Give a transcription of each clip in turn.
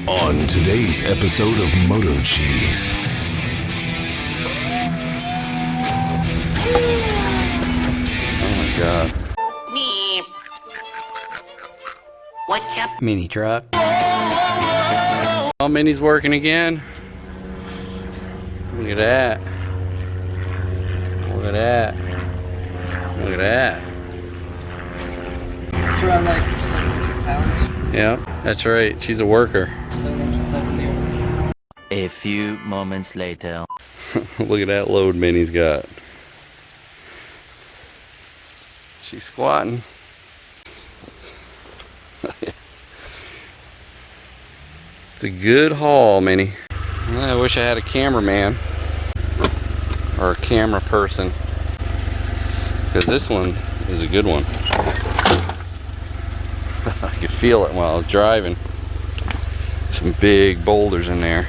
On today's episode of MotoCheez. Oh my god. Me. What's up? Minitruck. Oh, Mini's working again. Look at that. Look at that. Look at that. It's around like 700 pounds. Yeah, that's right. She's a worker. 770. A few moments later. Look at that load Minnie's got. She's squatting. It's a good haul, Minnie. I wish I had a cameraman or a camera person, because this one is a good one. I could feel it while I was driving. Some big boulders in there.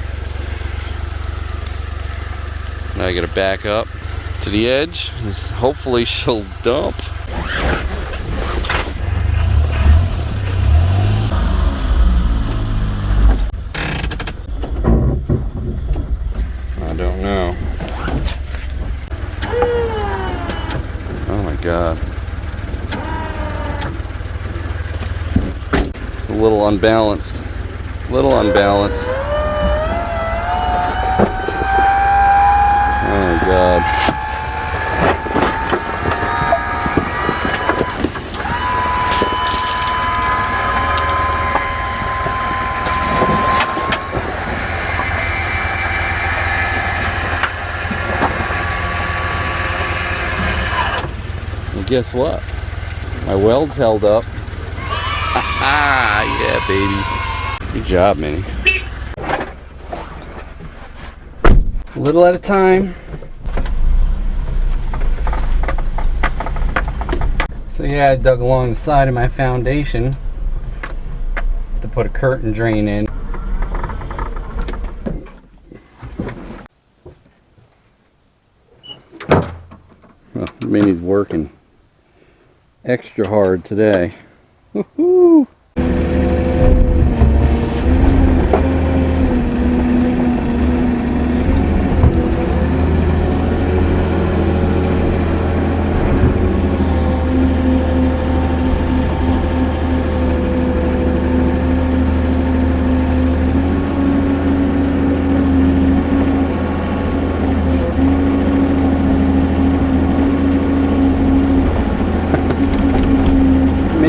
Now I gotta back up to the edge. Hopefully she'll dump. I don't know. Oh my god. A little unbalanced. Little unbalanced. Oh my god. Well, guess what? My weld's held up. Yeah, baby. Good job, Minnie. A little at a time. So yeah, I dug along the side of my foundation to put a curtain drain in. Well, Minnie's working extra hard today. Woohoo!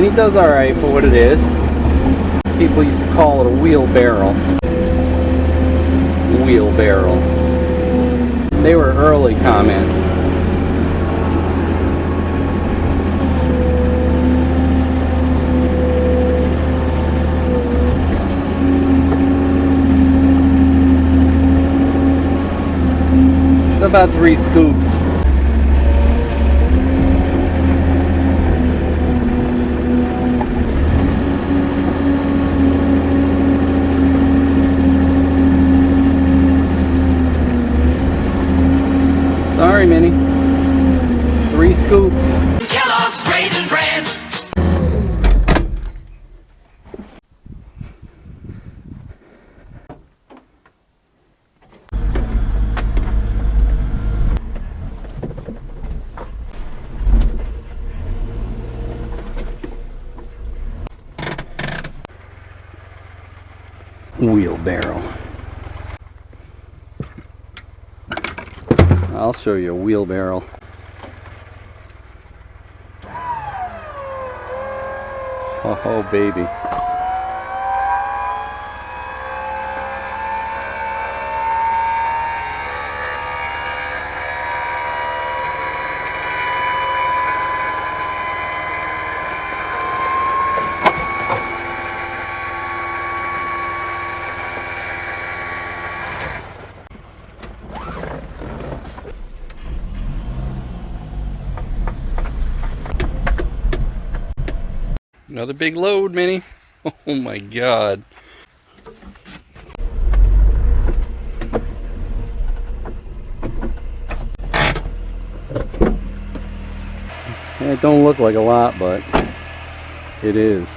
It does alright for what it is. People used to call it a wheelbarrow. Wheelbarrow. They were early comments. It's about 3 scoops. Sorry, Minnie. 3 scoops. Kellogg's Rasin Bran. Wheelbarrow. I'll show you a wheelbarrow. Oh, baby. Another big load, Minnie. Oh my god. It don't look like a lot, but it is.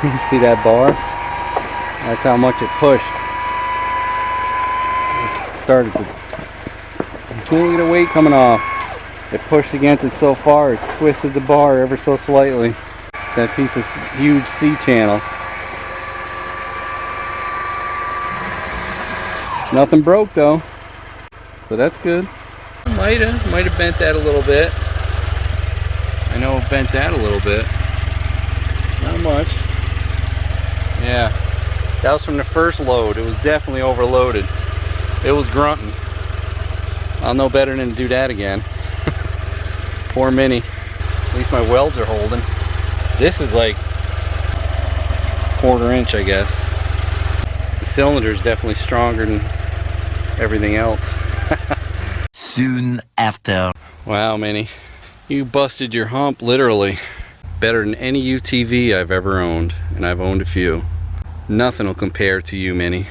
You see that bar? That's how much it pushed. It started to... You can't get a weight coming off. It pushed against it so far, it twisted the bar ever so slightly. That piece of huge C-channel. Nothing broke though. So that's good. Might have bent that a little bit. I know it bent that a little bit. Not much. Yeah, that was from the first load. It was definitely overloaded. It was grunting. I'll know better than to do that again. Poor Mini. At least my welds are holding. This is like 1/4 inch, I guess. The cylinder is definitely stronger than everything else. Soon after. Wow, Mini. You busted your hump, literally. Better than any UTV I've ever owned, and I've owned a few. Nothing will compare to you, Mini.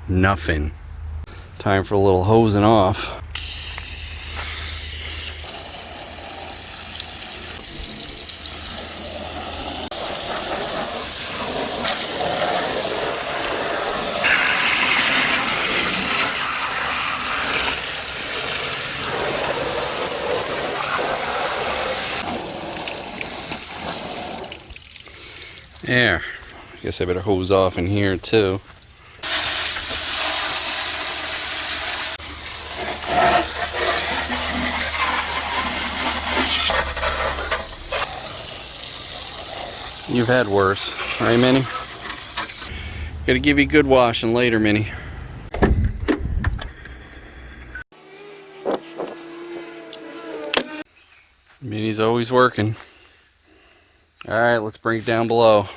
Nothing. Time for a little hosing off. There. I guess I better hose off in here too. You've had worse, right, Mini? Gotta give you a good washing later, Mini. Mini's always working. Alright, let's bring it down below.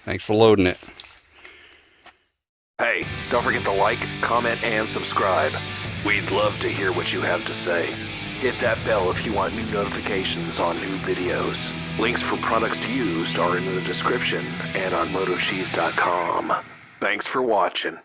Thanks for loading it. Hey, don't forget to like, comment, and subscribe. We'd love to hear what you have to say. Hit that bell if you want new notifications on new videos. Links for products used are in the description and on MotoCheez.com. Thanks for watching.